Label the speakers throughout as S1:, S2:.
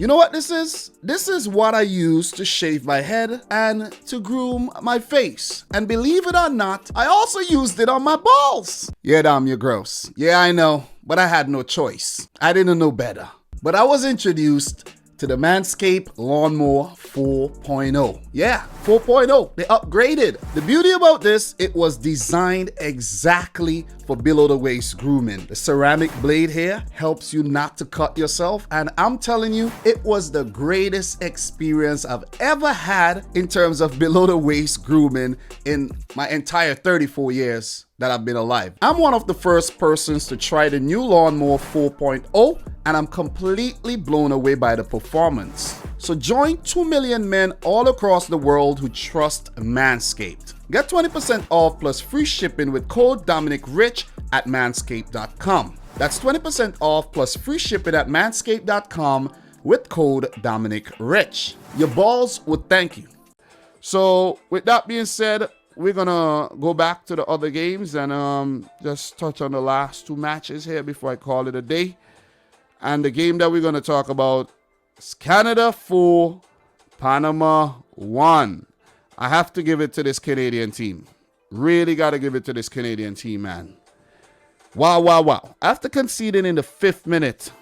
S1: You know what this is? This is what I use to shave my head and to groom my face. And believe it or not, I also used it on my balls. Yeah, Dom, you're gross. Yeah, I know, but I had no choice. I didn't know better. But I was introduced to the Manscaped Lawnmower 4.0. Yeah, 4.0. They upgraded. The beauty about this, it was designed exactly for below the waist grooming. The ceramic blade here helps you not to cut yourself. And I'm telling you, it was the greatest experience I've ever had in terms of below the waist grooming in my entire 34 years that I've been alive. I'm one of the first persons to try the new Lawnmower 4.0, and I'm completely blown away by the performance. So join 2 million men all across the world who trust Manscaped. Get 20% off plus free shipping with code Dominic Rich at manscaped.com. That's 20% off plus free shipping at manscaped.com with code Dominic Rich. Your balls would thank you. So with that being said, we're gonna go back to the other games and just touch on the last two matches here before I call it a day. And the game that we're gonna talk about is Canada 4, Panama 1. I have to give it to this Canadian team. Really gotta give it to this Canadian team, man. Wow. After conceding in the 5th minute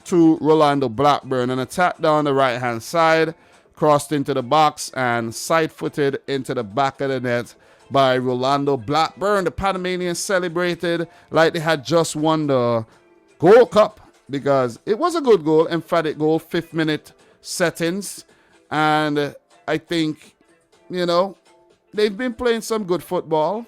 S1: to Rolando Blackburn, an attack down the right-hand side, crossed into the box and side-footed into the back of the net by Rolando Blackburn. The Panamanians celebrated like they had just won the Gold Cup because it was a good goal, emphatic goal, 5th minute settings. And I think, you know, they've been playing some good football,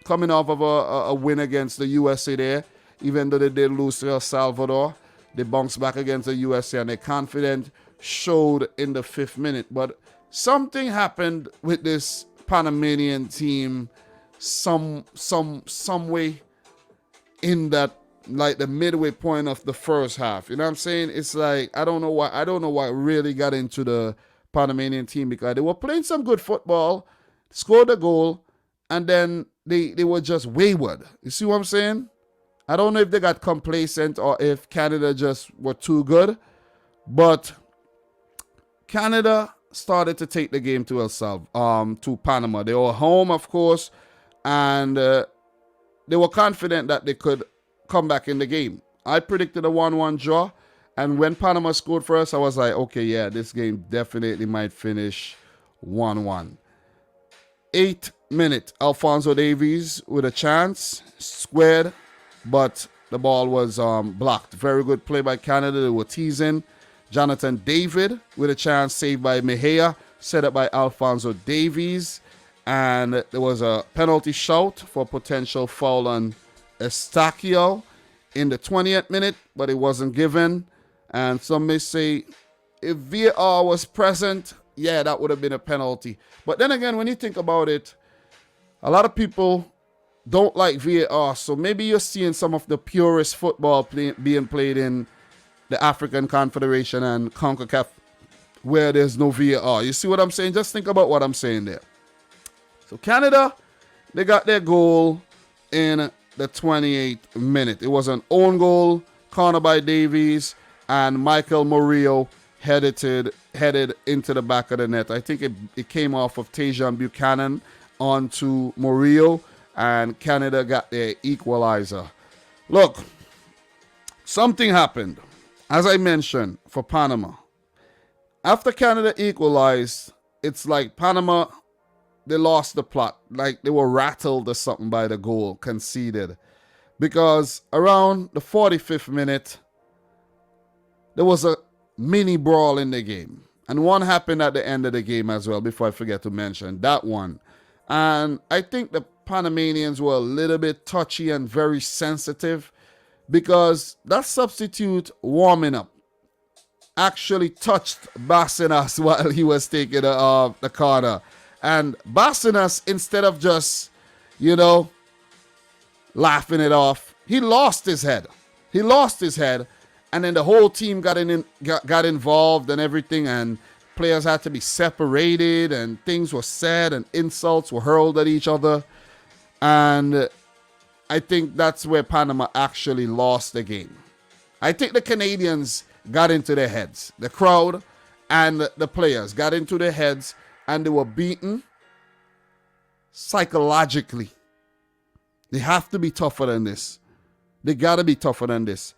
S1: coming off of a win against the USA there. Even though they did lose to El Salvador, they bounced back against the USA and they're confident, showed in the 5th minute. But something happened with this Panamanian team some way in that, like the midway point of the first half. You know what I'm saying? It's like I don't know what really got into the Panamanian team, because they were playing some good football, scored a goal, and then they were just wayward. You see what I'm saying? I don't know if they got complacent or if Canada just were too good, but Canada started to take the game to to Panama. They were home, of course, and they were confident that they could come back in the game. I predicted a 1-1 draw, and when Panama scored for us, I was like, okay, yeah, this game definitely might finish 1-1. 8th minute, Alphonso Davies with a chance, squared, but the ball was blocked. Very good play by Canada. They were teasing. Jonathan David with a chance, saved by Mejia, set up by Alphonso Davies. And there was a penalty shout for potential foul on Estacio in the 20th minute, but it wasn't given. And some may say if VAR was present, yeah, that would have been a penalty. But then again, when you think about it, a lot of people don't like VAR. So maybe you're seeing some of the purest football being played in the African Confederation and CONCACAF where there's no VAR. You see what I'm saying? Just think about what I'm saying there. So Canada, they got their goal in the 28th minute. It was an own goal, corner by Davies, and Michael Murillo headed into the back of the net. I think it came off of Tajon Buchanan onto Murillo, and Canada got their equalizer. Look, something happened, as I mentioned, for Panama. After Canada equalized, it's like Panama, they lost the plot. Like they were rattled or something by the goal conceded. Because around the 45th minute, there was a mini brawl in the game. And one happened at the end of the game as well, before I forget to mention that one. And I think the Panamanians were a little bit touchy and very sensitive, because that substitute warming up actually touched Basinas while he was taking the corner. And Basinas, instead of just, laughing it off, he lost his head. And then the whole team got involved and everything, and players had to be separated, and things were said, and insults were hurled at each other. And I think that's where Panama actually lost the game. I think the Canadians got into their heads. The crowd and the players got into their heads, and they were beaten psychologically. They have to be tougher than this. They got to be tougher than this.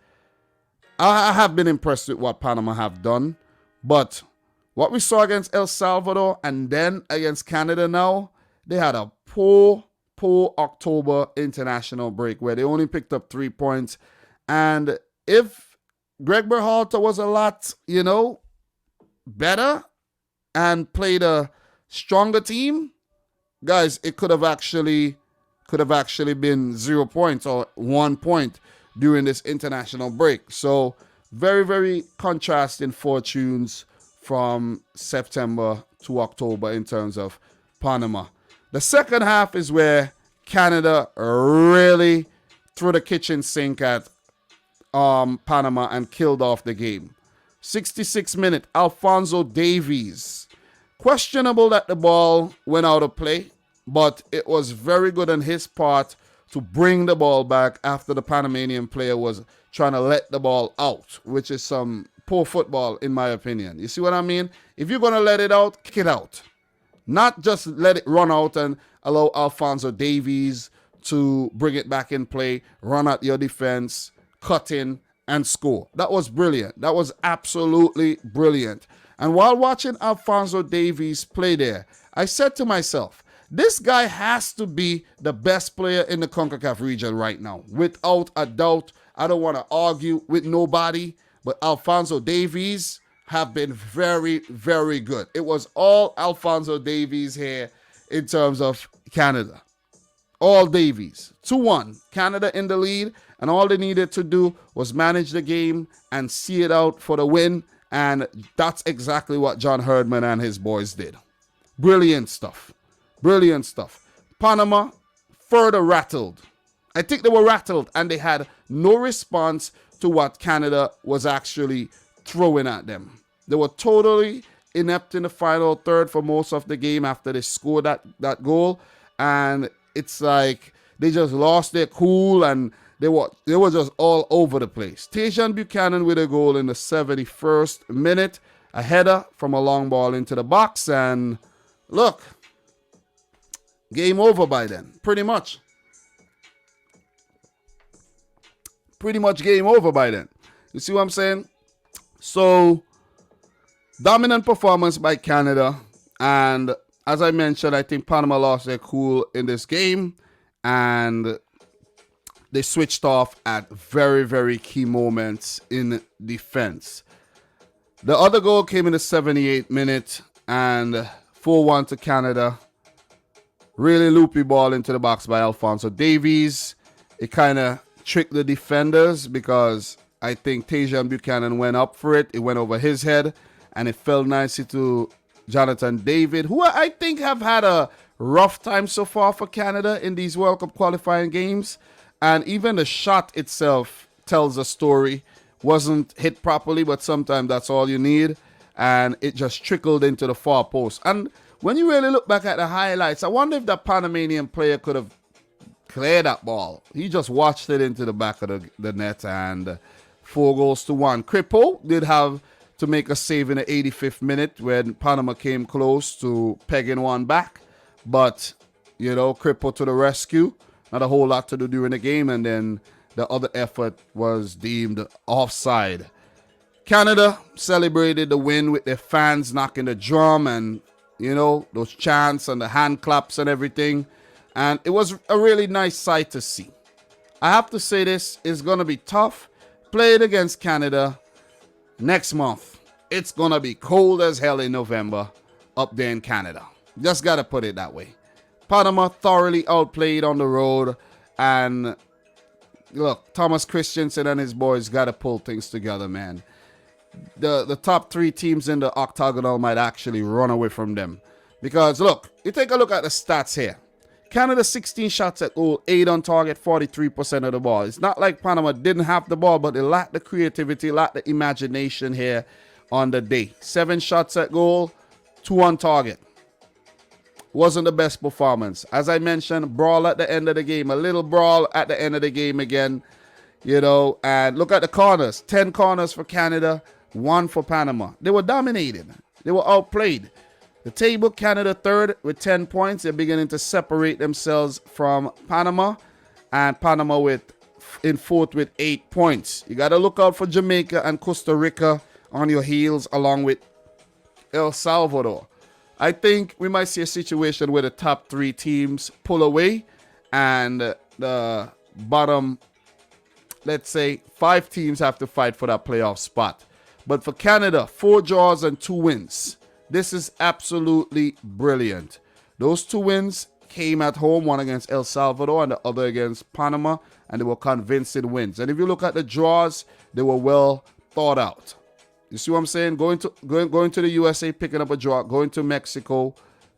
S1: I have been impressed with what Panama have done, but what we saw against El Salvador and then against Canada now, they had a poor October international break where they only picked up 3 points. And if Greg Berhalter was a lot, better and played a stronger team, guys, it could have actually been 0 points or 1 point during this international break. So very, very contrasting fortunes from September to October in terms of Panama. The second half is where Canada really threw the kitchen sink at Panama and killed off the game. 66 minute, Alphonso Davies. Questionable that the ball went out of play, but it was very good on his part to bring the ball back after the Panamanian player was trying to let the ball out, which is some poor football in my opinion. You see what I mean? If you're going to let it out, kick it out. Not just let it run out and allow Alphonso Davies to bring it back in play, run at your defense, cut in, and score. That was brilliant. That was absolutely brilliant. And while watching Alphonso Davies play there, I said to myself, this guy has to be the best player in the CONCACAF region right now. Without a doubt, I don't want to argue with nobody, but Alphonso Davies have been very, very good. It was all Alphonso Davies here in terms of Canada. All Davies. 2-1. Canada in the lead, and all they needed to do was manage the game and see it out for the win, and that's exactly what John Herdman and his boys did. Brilliant stuff. Brilliant stuff. Panama further rattled. I think they were rattled, and they had no response to what Canada was actually throwing at them. They were totally inept in the final third for most of the game after they scored that goal, and it's like they just lost their cool and they were just all over the place. Tajon Buchanan with a goal in the 71st minute, a header from a long ball into the box, and look, game over by then, pretty much. Pretty much game over by then. You see what I'm saying? So, dominant performance by Canada, and as I mentioned, I think Panama lost their cool in this game, and they switched off at very, very key moments in defense. The other goal came in the 78th minute, and 4-1 to Canada. Really loopy ball into the box by Alphonso Davies. It kind of tricked the defenders because I think Tajon Buchanan went up for it. It went over his head, and it fell nicely to Jonathan David, who I think have had a rough time so far for Canada in these World Cup qualifying games. And even the shot itself tells a story. Wasn't hit properly, but sometimes that's all you need. And it just trickled into the far post. And when you really look back at the highlights, I wonder if that Panamanian player could have cleared that ball. He just watched it into the back of the net, and 4-1. Kripo did have to make a save in the 85th minute when Panama came close to pegging one back. But, Kripo to the rescue. Not a whole lot to do during the game, and then the other effort was deemed offside. Canada celebrated the win with their fans knocking the drum and, those chants and the hand claps and everything. And it was a really nice sight to see. I have to say this is going to be tough. Played against Canada next month. It's going to be cold as hell in November up there in Canada. Just got to put it that way. Panama thoroughly outplayed on the road. And look, Thomas Christensen and his boys got to pull things together, man. The top three teams in the octagonal might actually run away from them. Because, look, you take a look at the stats here. Canada 16 shots at goal, 8 on target, 43% of the ball. It's not like Panama didn't have the ball, but they lacked the creativity, lacked the imagination here on the day. 7 shots at goal, 2 on target. Wasn't the best performance. As I mentioned, brawl at the end of the game. A little brawl at the end of the game again. And look at the corners. 10 corners for Canada, 1 for Panama. They were dominated. They were outplayed. The table, Canada third with 10 points. They're beginning to separate themselves from Panama. And Panama in fourth with 8 points. You got to look out for Jamaica and Costa Rica on your heels, along with El Salvador. I think we might see a situation where the top 3 teams pull away and the bottom, let's say, 5 teams have to fight for that playoff spot. But for Canada, 4 draws and 2 wins. This is absolutely brilliant. Those 2 wins came at home, one against El Salvador and the other against Panama, and they were convincing wins. And if you look at the draws, they were well thought out. You see what I'm saying? Going to the USA, picking up a draw. Going to Mexico,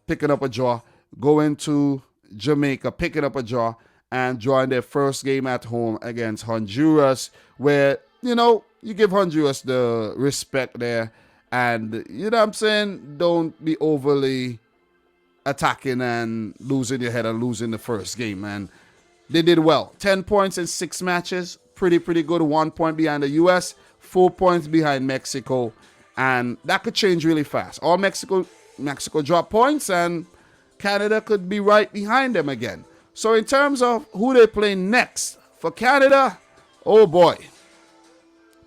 S1: picking up a draw. Going to Jamaica, picking up a draw. And drawing their first game at home against Honduras, where, you give Honduras the respect there. And, you know what I'm saying? Don't be overly attacking and losing your head and losing the first game, man. They did well. 10 points in 6 matches. Pretty good. 1 point behind the U.S., 4 points behind Mexico. And that could change really fast. All Mexico dropped points, and Canada could be right behind them again. So in terms of who they play next, for Canada, oh boy.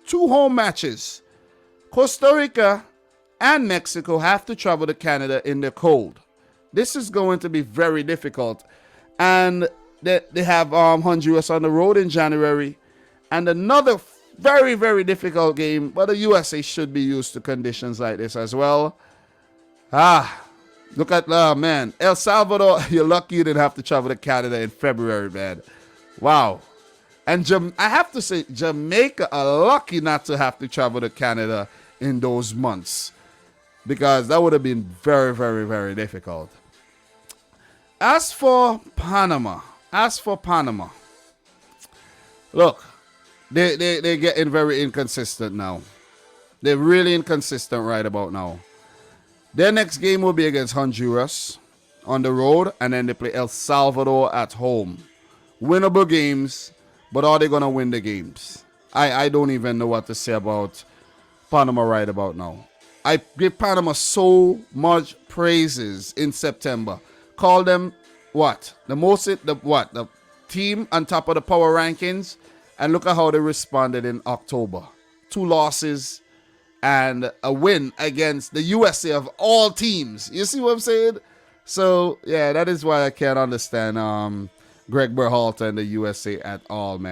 S1: 2 home matches. Costa Rica and Mexico have to travel to Canada in the cold. This is going to be very difficult. And they have Honduras on the road in January. And another very, very difficult game. But the USA should be used to conditions like this as well. Look at, man. El Salvador, you're lucky you didn't have to travel to Canada in February, man. Wow. And I have to say, Jamaica are lucky not to have to travel to Canada in those months, because that would have been very, very, very difficult. As for Panama, look, they're getting very inconsistent now. They're really inconsistent right about now. Their next game will be against Honduras on the road, and then they play El Salvador at home. Winnable games, but are they going to win the games? I don't even know what to say about Panama right about now. I give Panama so much praises in September. Call them what? The team on top of the power rankings, and look at how they responded in October. 2 losses and a win against the USA of all teams. You see what I'm saying? So yeah, that is why I can't understand Greg Berhalter and the USA at all, man.